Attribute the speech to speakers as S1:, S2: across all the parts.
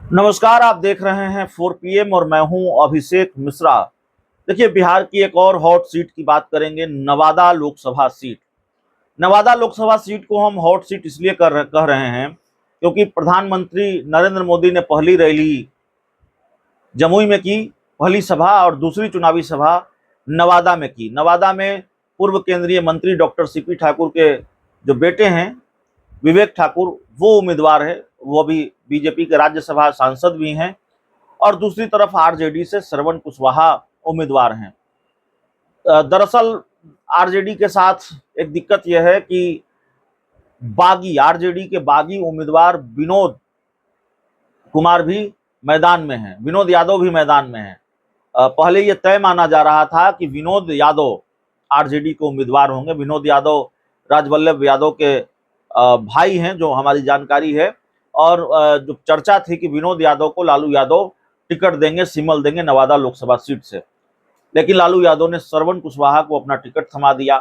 S1: नमस्कार, आप देख रहे हैं 4 PM और मैं हूं अभिषेक मिश्रा। देखिए, बिहार की एक और हॉट सीट की बात करेंगे, नवादा लोकसभा सीट। नवादा लोकसभा सीट को हम हॉट सीट इसलिए कह रहे हैं क्योंकि प्रधानमंत्री नरेंद्र मोदी ने पहली रैली जमुई में की, पहली सभा, और दूसरी चुनावी सभा नवादा में की। नवादा में पूर्व केंद्रीय मंत्री डॉक्टर सीपी ठाकुर के जो बेटे हैं विवेक ठाकुर, वो उम्मीदवार है। वो भी बीजेपी के राज्यसभा सांसद भी हैं। और दूसरी तरफ आरजेडी से श्रवण कुशवाहा उम्मीदवार हैं। दरअसल आरजेडी के साथ एक दिक्कत यह है कि बागी आरजेडी के बागी उम्मीदवार विनोद कुमार भी मैदान में हैं, विनोद यादव भी मैदान में हैं। पहले यह तय माना जा रहा था कि विनोद यादव आरजेडी के उम्मीदवार होंगे। विनोद यादव राजवल्लभ यादव के भाई हैं, जो हमारी जानकारी है। और जो चर्चा थी कि विनोद यादव को लालू यादव टिकट देंगे, सिमल देंगे नवादा लोकसभा सीट से। लेकिन लालू यादव ने श्रवण कुशवाहा को अपना टिकट थमा दिया।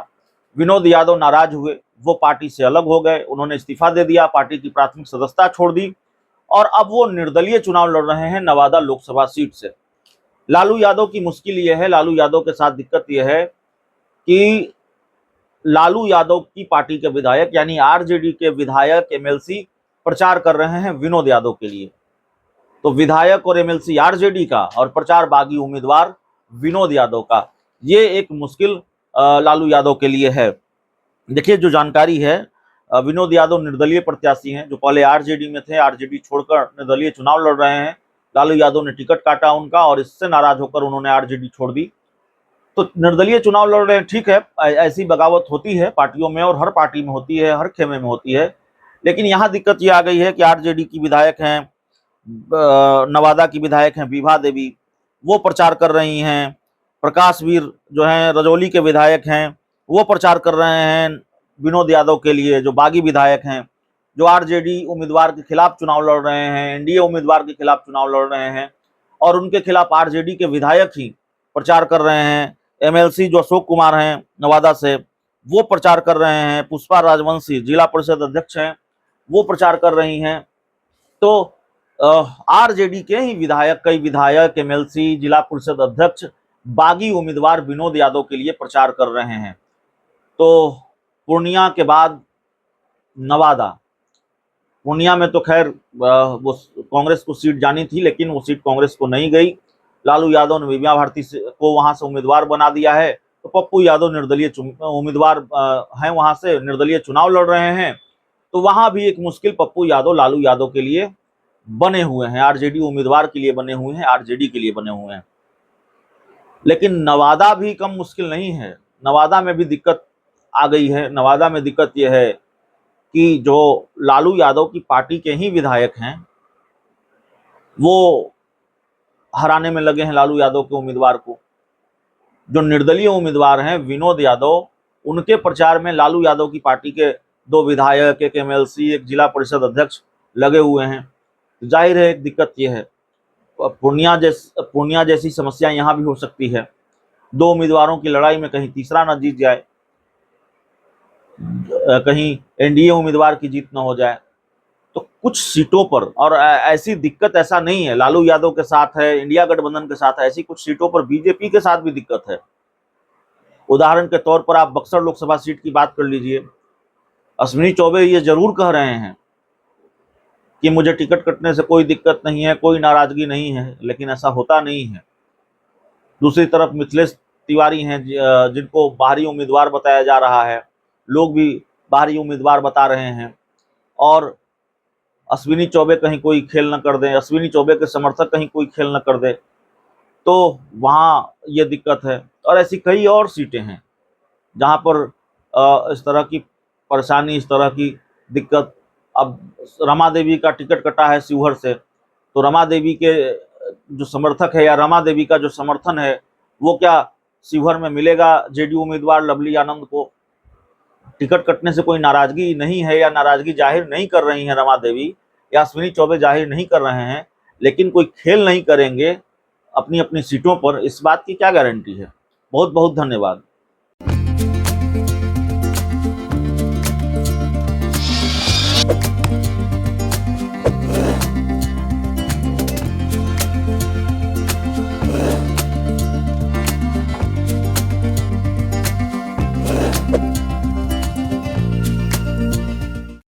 S1: विनोद यादव नाराज हुए, वो पार्टी से अलग हो गए, उन्होंने इस्तीफा दे दिया, पार्टी की प्राथमिक सदस्यता छोड़ दी और अब वो निर्दलीय चुनाव लड़ रहे हैं नवादा लोकसभा सीट से। लालू यादव की मुश्किल यह है, लालू यादव के साथ दिक्कत यह है कि लालू यादव की पार्टी के विधायक यानी आरजेडी के विधायक एमएलसी प्रचार कर रहे हैं विनोद यादव के लिए। तो विधायक और एमएलसी आरजेडी का और प्रचार बागी उम्मीदवार विनोद यादव का, ये एक मुश्किल लालू यादव के लिए है। देखिए, जो जानकारी है, विनोद यादव निर्दलीय प्रत्याशी हैं, जो पहले आरजेडी में थे, आरजेडी छोड़कर निर्दलीय चुनाव लड़ रहे हैं। लालू यादव ने टिकट काटा उनका और इससे नाराज होकर उन्होंने आरजेडी छोड़ दी। तो निर्दलीय चुनाव लड़ रहे हैं, ठीक है, ऐसी बगावत होती है पार्टियों में और हर पार्टी में होती है, हर खेमे में होती है। लेकिन यहाँ दिक्कत ये आ गई है कि आरजेडी की विधायक हैं, नवादा की विधायक हैं विभा देवी, वो प्रचार कर रही हैं। प्रकाश वीर जो हैं रजौली के विधायक हैं, वो प्रचार कर रहे हैं विनोद यादव के लिए, जो बागी विधायक हैं, जो आरजेडी उम्मीदवार के खिलाफ चुनाव लड़ रहे हैं, एनडीए उम्मीदवार के खिलाफ चुनाव लड़ रहे हैं। और उनके खिलाफ आरजेडी के विधायक ही प्रचार कर रहे हैं। एमएलसी जो अशोक कुमार हैं नवादा से, वो प्रचार कर रहे हैं। पुष्पा राजवंशी जिला परिषद अध्यक्ष हैं, वो प्रचार कर रही हैं। तो आरजेडी के ही विधायक, कई विधायक, एमएलसी, जिला परिषद अध्यक्ष बागी उम्मीदवार विनोद यादव के लिए प्रचार कर रहे हैं। तो पूर्णिया के बाद नवादा, पूर्णिया में तो खैर वो कांग्रेस को सीट जानी थी, लेकिन वो सीट कांग्रेस को नहीं गई। लालू यादव ने विजया भारती को वहां से उम्मीदवार बना दिया है। तो पप्पू यादव निर्दलीय उम्मीदवार हैं, वहां से निर्दलीय चुनाव लड़ रहे हैं। तो वहां भी एक मुश्किल पप्पू यादव लालू यादव के लिए बने हुए हैं, आरजेडी उम्मीदवार के लिए बने हुए हैं, आरजेडी के लिए बने हुए हैं। लेकिन नवादा भी कम मुश्किल नहीं है, नवादा में भी दिक्कत आ गई है। नवादा में दिक्कत यह है कि जो लालू यादव की पार्टी के ही विधायक हैं, वो हराने में लगे हैं लालू यादव के उम्मीदवार को। जो निर्दलीय उम्मीदवार हैं विनोद यादव, उनके प्रचार में लालू यादव की पार्टी के 2 विधायक, एक एमएलसी, एक जिला परिषद अध्यक्ष लगे हुए हैं। जाहिर है एक दिक्कत यह है, पूर्णिया जैसी समस्या यहाँ भी हो सकती है। 2 उम्मीदवारों की लड़ाई में कहीं तीसरा न जीत जाए, कहीं एनडीए उम्मीदवार की जीत न हो जाए। तो कुछ सीटों पर, और ऐसी दिक्कत ऐसा नहीं है लालू यादव के साथ है, इंडिया गठबंधन के साथ है, ऐसी कुछ सीटों पर बीजेपी के साथ भी दिक्कत है। उदाहरण के तौर पर आप बक्सर लोकसभा सीट की बात कर लीजिए। अश्विनी चौबे ये जरूर कह रहे हैं कि मुझे टिकट कटने से कोई दिक्कत नहीं है, कोई नाराजगी नहीं है, लेकिन ऐसा होता नहीं है। दूसरी तरफ मिथिलेश तिवारी हैं, जिनको बाहरी उम्मीदवार बताया जा रहा है, लोग भी बाहरी उम्मीदवार बता रहे हैं। और अश्विनी चौबे कहीं कोई खेल न कर दे, अश्विनी चौबे के समर्थक कहीं कोई खेल न कर दे, तो वहाँ ये दिक्कत है। और ऐसी कई और सीटें हैं जहाँ पर इस तरह की परेशानी, इस तरह की दिक्कत। अब रमा देवी का टिकट कटा है शिवहर से, तो रमा देवी के जो समर्थक है या रमा देवी का जो समर्थन है, वो क्या शिवहर में मिलेगा जेडीयू उम्मीदवार लवली आनंद को? टिकट कटने से कोई नाराजगी नहीं है या नाराजगी जाहिर नहीं कर रही है रमा देवी या अश्विनी चौबे जाहिर नहीं कर रहे हैं, लेकिन कोई खेल नहीं करेंगे अपनी अपनी सीटों पर, इस बात की क्या गारंटी है? बहुत बहुत धन्यवाद।